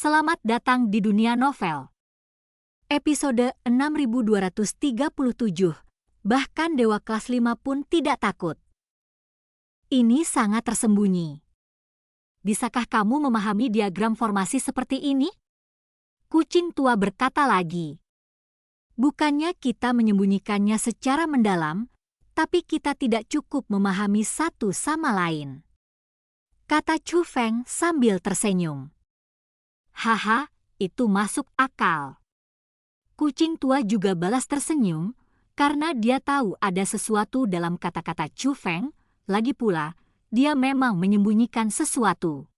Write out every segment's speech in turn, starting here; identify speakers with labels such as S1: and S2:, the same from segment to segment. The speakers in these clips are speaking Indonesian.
S1: Selamat datang di dunia novel. Episode 6237. Bahkan Dewa Kelas 5 pun tidak takut. Ini sangat tersembunyi. Bisakah kamu memahami diagram formasi seperti ini? Kucing tua berkata lagi. Bukannya kita menyembunyikannya secara mendalam, tapi kita tidak cukup memahami satu sama lain. Kata Chu Feng sambil tersenyum. Haha, itu masuk akal. Kucing tua juga balas tersenyum, karena dia tahu ada sesuatu dalam kata-kata Chu Feng, lagi pula, dia memang menyembunyikan sesuatu.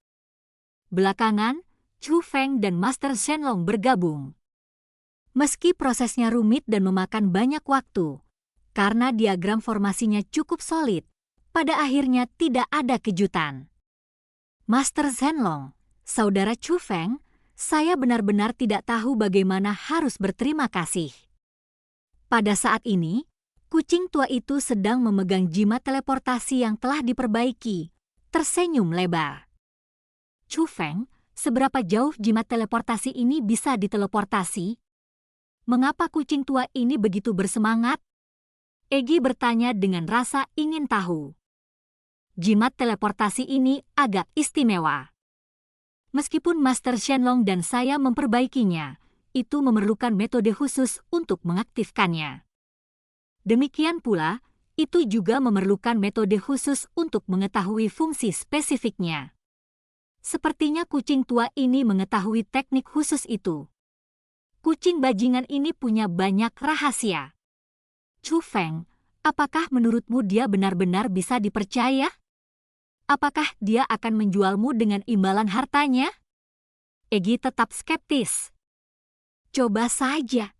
S1: Belakangan, Chu Feng dan Master Shenlong bergabung. Meski prosesnya rumit dan memakan banyak waktu, karena diagram formasinya cukup solid, pada akhirnya tidak ada kejutan. Master Shenlong, saudara Chu Feng, saya benar-benar tidak tahu bagaimana harus berterima kasih. Pada saat ini, kucing tua itu sedang memegang jimat teleportasi yang telah diperbaiki, tersenyum lebar. Chu Feng, seberapa jauh jimat teleportasi ini bisa diteleportasi? Mengapa kucing tua ini begitu bersemangat? Egi bertanya dengan rasa ingin tahu. Jimat teleportasi ini agak istimewa. Meskipun Master Shenlong dan saya memperbaikinya, itu memerlukan metode khusus untuk mengaktifkannya. Demikian pula, itu juga memerlukan metode khusus untuk mengetahui fungsi spesifiknya. Sepertinya kucing tua ini mengetahui teknik khusus itu. Kucing bajingan ini punya banyak rahasia. Chu Feng, apakah menurutmu dia benar-benar bisa dipercaya? Apakah dia akan menjualmu dengan imbalan hartanya? Egi tetap skeptis. Coba saja.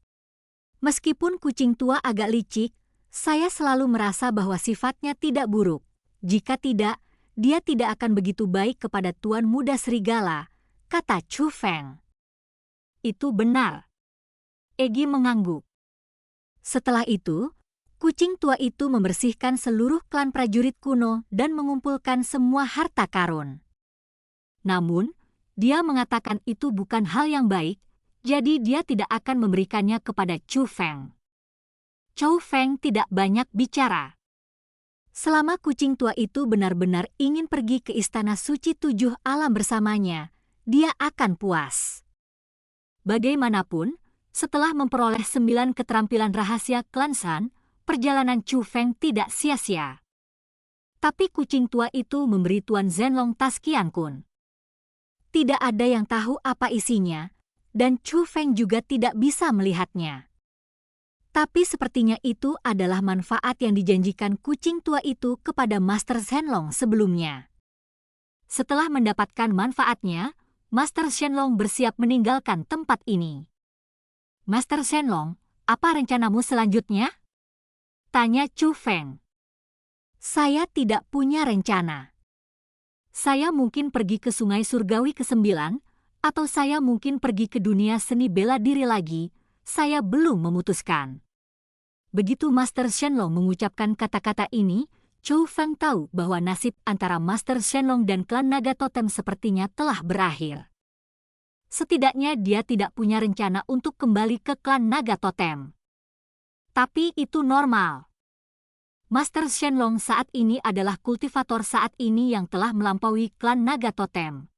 S1: Meskipun kucing tua agak licik, saya selalu merasa bahwa sifatnya tidak buruk. Jika tidak, dia tidak akan begitu baik kepada Tuan Muda Serigala, kata Chu Feng. Itu benar. Egi mengangguk. Setelah itu, kucing tua itu membersihkan seluruh klan prajurit kuno dan mengumpulkan semua harta karun. Namun, dia mengatakan itu bukan hal yang baik, jadi dia tidak akan memberikannya kepada Chu Feng. Chu Feng tidak banyak bicara. Selama kucing tua itu benar-benar ingin pergi ke Istana Suci 7 Alam bersamanya, dia akan puas. Bagaimanapun, setelah memperoleh 9 keterampilan rahasia klan Shan, perjalanan Chu Feng tidak sia-sia. Tapi kucing tua itu memberi Tuan Zhenlong tas Qian Kun. Tidak ada yang tahu apa isinya, dan Chu Feng juga tidak bisa melihatnya. Tapi sepertinya itu adalah manfaat yang dijanjikan kucing tua itu kepada Master Shenlong sebelumnya. Setelah mendapatkan manfaatnya, Master Shenlong bersiap meninggalkan tempat ini. Master Shenlong, apa rencanamu selanjutnya? Tanya Chu Feng. Saya tidak punya rencana. Saya mungkin pergi ke Sungai Surgawi ke-9, atau saya mungkin pergi ke dunia seni bela diri lagi, saya belum memutuskan. Begitu Master Shenlong mengucapkan kata-kata ini, Chu Feng tahu bahwa nasib antara Master Shenlong dan klan Naga Totem sepertinya telah berakhir. Setidaknya dia tidak punya rencana untuk kembali ke klan Naga Totem. Tapi itu normal. Master Shenlong saat ini adalah kultivator saat ini yang telah melampaui klan Naga Totem.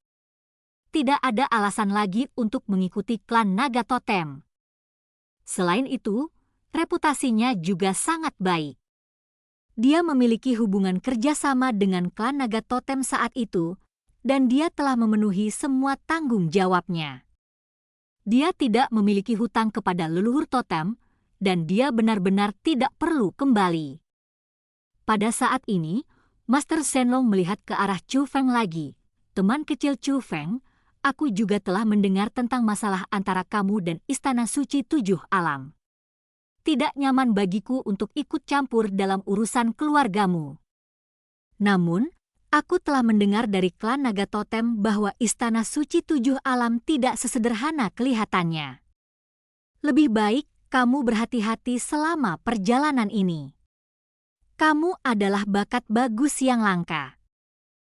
S1: Tidak ada alasan lagi untuk mengikuti klan Naga Totem. Selain itu, reputasinya juga sangat baik. Dia memiliki hubungan kerjasama dengan klan Naga Totem saat itu, dan dia telah memenuhi semua tanggung jawabnya. Dia tidak memiliki hutang kepada leluhur totem, dan dia benar-benar tidak perlu kembali. Pada saat ini, Master Shenlong melihat ke arah Chu Feng lagi. Teman kecil Chu Feng, aku juga telah mendengar tentang masalah antara kamu dan Istana Suci 7 Alam. Tidak nyaman bagiku untuk ikut campur dalam urusan keluargamu. Namun, aku telah mendengar dari klan Naga Totem bahwa Istana Suci 7 Alam tidak sesederhana kelihatannya. Lebih baik kamu berhati-hati selama perjalanan ini. Kamu adalah bakat bagus yang langka.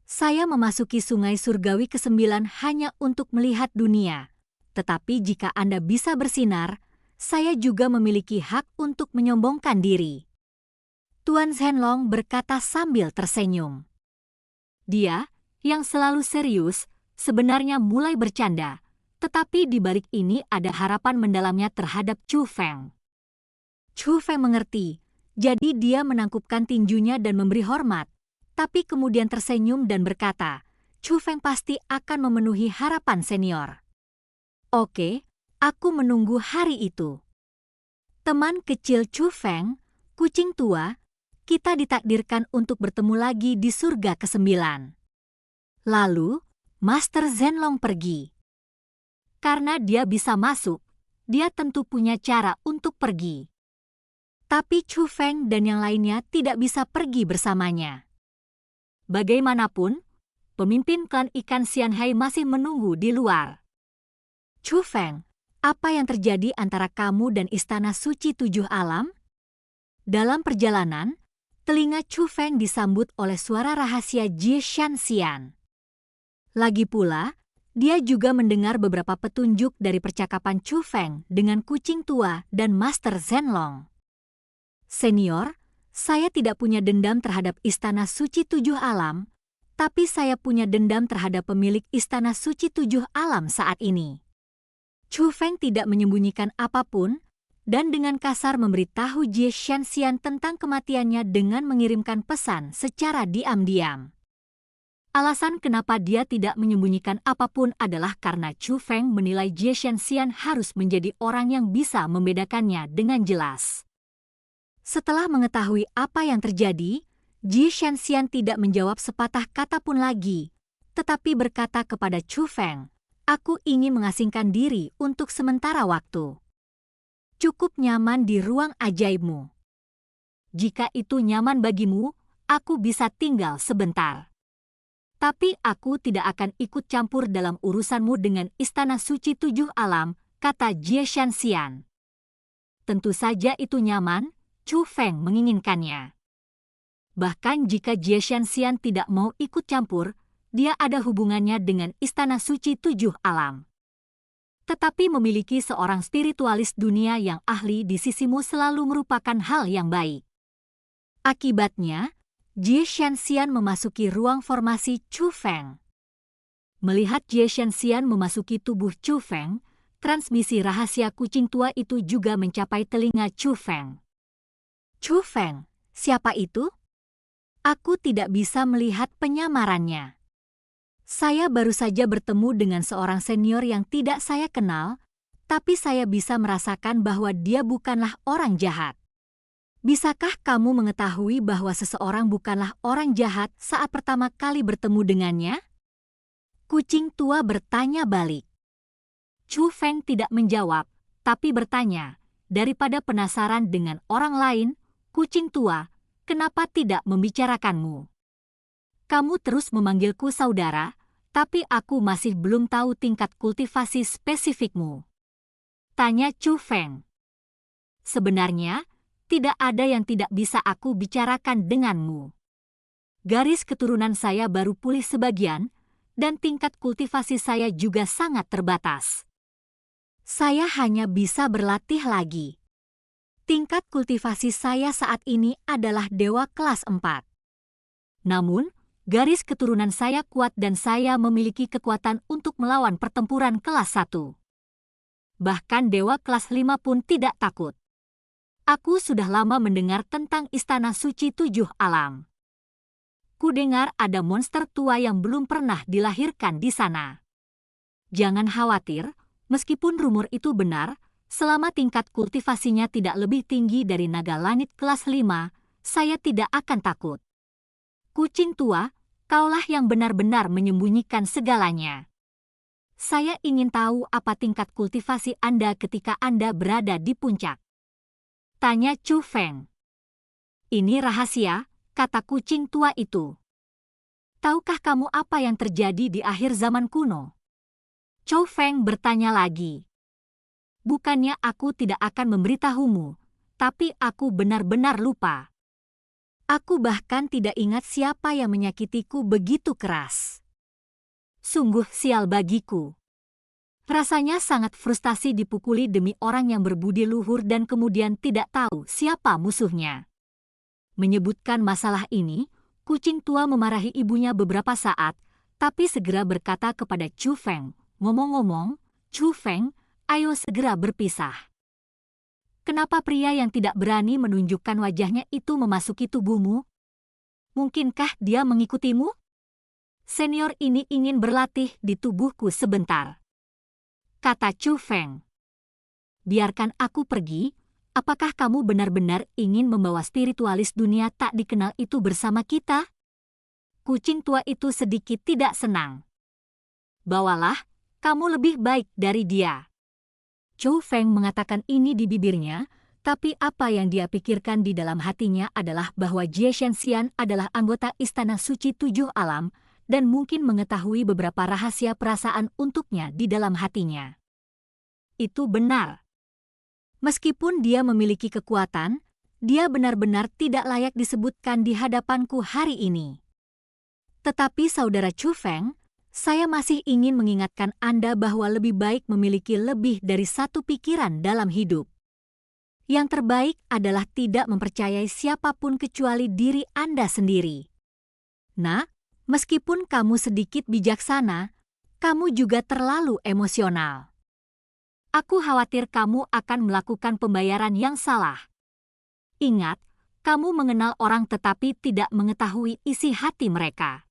S1: Saya memasuki sungai surgawi ke-9 hanya untuk melihat dunia. Tetapi jika Anda bisa bersinar, saya juga memiliki hak untuk menyombongkan diri. Tuan Zhenlong berkata sambil tersenyum. Dia, yang selalu serius, sebenarnya mulai bercanda, tetapi di balik ini ada harapan mendalamnya terhadap Chu Feng. Chu Feng mengerti, jadi dia menangkupkan tinjunya dan memberi hormat, tapi kemudian tersenyum dan berkata, Chu Feng pasti akan memenuhi harapan senior. Oke, aku menunggu hari itu. Teman kecil Chu Feng, kucing tua, kita ditakdirkan untuk bertemu lagi di surga ke-9. Lalu, Master Zhenlong pergi. Karena dia bisa masuk, dia tentu punya cara untuk pergi. Tapi Chu Feng dan yang lainnya tidak bisa pergi bersamanya. Bagaimanapun, pemimpin klan ikan Xianhai masih menunggu di luar. Chu Feng, apa yang terjadi antara kamu dan Istana Suci 7 Alam? Dalam perjalanan, telinga Chu Feng disambut oleh suara rahasia Jie Shanxian. Lagi pula, dia juga mendengar beberapa petunjuk dari percakapan Chu Feng dengan kucing tua dan Master Zhenlong. Senior, saya tidak punya dendam terhadap Istana Suci 7 Alam, tapi saya punya dendam terhadap pemilik Istana Suci 7 Alam saat ini. Chu Feng tidak menyembunyikan apapun, dan dengan kasar memberitahu Jie Shanxian tentang kematiannya dengan mengirimkan pesan secara diam-diam. Alasan kenapa dia tidak menyembunyikan apapun adalah karena Chu Feng menilai Jie Shanxian harus menjadi orang yang bisa membedakannya dengan jelas. Setelah mengetahui apa yang terjadi, Jie Shanxian tidak menjawab sepatah kata pun lagi, tetapi berkata kepada Chu Feng, "Aku ingin mengasingkan diri untuk sementara waktu. Cukup nyaman di ruang ajaibmu. Jika itu nyaman bagimu, aku bisa tinggal sebentar. Tapi aku tidak akan ikut campur dalam urusanmu dengan Istana Suci 7 Alam," kata Jie Shanxian. Tentu saja itu nyaman, Chu Feng menginginkannya. Bahkan jika Jie Shanxian tidak mau ikut campur, dia ada hubungannya dengan Istana Suci 7 Alam. Tetapi memiliki seorang spiritualis dunia yang ahli di sisimu selalu merupakan hal yang baik. Akibatnya, Jie Shanxian memasuki ruang formasi Chu Feng. Melihat Jie Shanxian memasuki tubuh Chu Feng, transmisi rahasia kucing tua itu juga mencapai telinga Chu Feng. Chu Feng, siapa itu? Aku tidak bisa melihat penyamarannya. Saya baru saja bertemu dengan seorang senior yang tidak saya kenal, tapi saya bisa merasakan bahwa dia bukanlah orang jahat. Bisakah kamu mengetahui bahwa seseorang bukanlah orang jahat saat pertama kali bertemu dengannya? Kucing tua bertanya balik. Chu Feng tidak menjawab, tapi bertanya, daripada penasaran dengan orang lain, kucing tua, kenapa tidak membicarakanmu? Kamu terus memanggilku saudara, tapi aku masih belum tahu tingkat kultivasi spesifikmu. Tanya Chu Feng. Sebenarnya, tidak ada yang tidak bisa aku bicarakan denganmu. Garis keturunan saya baru pulih sebagian, dan tingkat kultivasi saya juga sangat terbatas. Saya hanya bisa berlatih lagi. Tingkat kultivasi saya saat ini adalah Dewa kelas 4. Namun, garis keturunan saya kuat dan saya memiliki kekuatan untuk melawan pertempuran kelas 1. Bahkan Dewa kelas 5 pun tidak takut. Aku sudah lama mendengar tentang Istana Suci 7 Alam. Kudengar ada monster tua yang belum pernah dilahirkan di sana. Jangan khawatir, meskipun rumor itu benar, selama tingkat kultivasinya tidak lebih tinggi dari naga langit kelas 5, saya tidak akan takut. Kucing tua, kaulah yang benar-benar menyembunyikan segalanya. Saya ingin tahu apa tingkat kultivasi Anda ketika Anda berada di puncak. Tanya Chu Feng. Ini rahasia, kata kucing tua itu. Tahukah kamu apa yang terjadi di akhir zaman kuno? Chu Feng bertanya lagi. Bukannya aku tidak akan memberitahumu, tapi aku benar-benar lupa. Aku bahkan tidak ingat siapa yang menyakitiku begitu keras. Sungguh sial bagiku. Rasanya sangat frustasi dipukuli demi orang yang berbudi luhur dan kemudian tidak tahu siapa musuhnya. Menyebutkan masalah ini, kucing tua memarahi ibunya beberapa saat, tapi segera berkata kepada Chu Feng, "Ngomong-ngomong, Chu Feng, ayo segera berpisah. Kenapa pria yang tidak berani menunjukkan wajahnya itu memasuki tubuhmu? Mungkinkah dia mengikutimu? Senior ini ingin berlatih di tubuhku sebentar," kata Chu Feng. "Biarkan aku pergi. Apakah kamu benar-benar ingin membawa spiritualis dunia tak dikenal itu bersama kita?" Kucing tua itu sedikit tidak senang. "Bawalah, kamu lebih baik dari dia." Chu Feng mengatakan ini di bibirnya, tapi apa yang dia pikirkan di dalam hatinya adalah bahwa Jie Shenxian adalah anggota Istana Suci Tujuh Alam dan mungkin mengetahui beberapa rahasia perasaan untuknya di dalam hatinya. Itu benar. Meskipun dia memiliki kekuatan, dia benar-benar tidak layak disebutkan di hadapanku hari ini. Tetapi saudara Chu Feng, saya masih ingin mengingatkan Anda bahwa lebih baik memiliki lebih dari satu pikiran dalam hidup. Yang terbaik adalah tidak mempercayai siapapun kecuali diri Anda sendiri. Nah, meskipun kamu sedikit bijaksana, kamu juga terlalu emosional. Aku khawatir kamu akan melakukan pembayaran yang salah. Ingat, kamu mengenal orang tetapi tidak mengetahui isi hati mereka.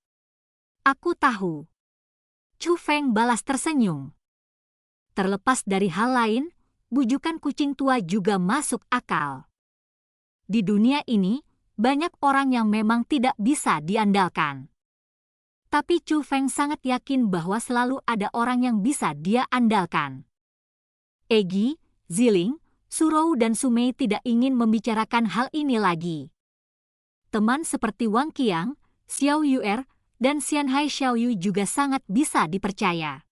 S1: Aku tahu. Chu Feng balas tersenyum. Terlepas dari hal lain, bujukan kucing tua juga masuk akal. Di dunia ini, banyak orang yang memang tidak bisa diandalkan. Tapi Chu Feng sangat yakin bahwa selalu ada orang yang bisa dia andalkan. Egi, Ziling, Surou dan Sumei tidak ingin membicarakan hal ini lagi. Teman seperti Wang Qiang, Xiao Yuer, dan Xianhai Xiaoyu juga sangat bisa dipercaya.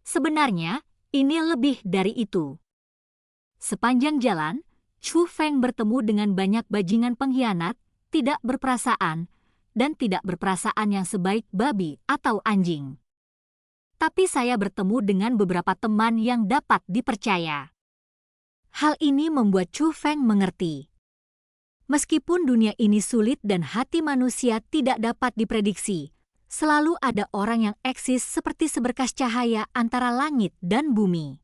S1: Sebenarnya, ini lebih dari itu. Sepanjang jalan, Chu Feng bertemu dengan banyak bajingan pengkhianat, tidak berperasaan, dan tidak berperasaan yang sebaik babi atau anjing. Tapi saya bertemu dengan beberapa teman yang dapat dipercaya. Hal ini membuat Chu Feng mengerti. Meskipun dunia ini sulit dan hati manusia tidak dapat diprediksi, selalu ada orang yang eksis seperti seberkas cahaya antara langit dan bumi.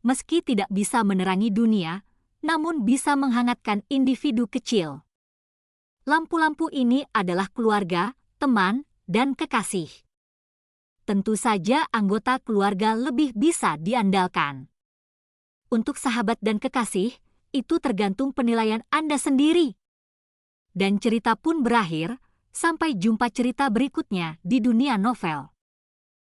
S1: Meski tidak bisa menerangi dunia, namun bisa menghangatkan individu kecil. Lampu-lampu ini adalah keluarga, teman, dan kekasih. Tentu saja anggota keluarga lebih bisa diandalkan. Untuk sahabat dan kekasih, itu tergantung penilaian Anda sendiri. Dan cerita pun berakhir, sampai jumpa cerita berikutnya di dunia novel.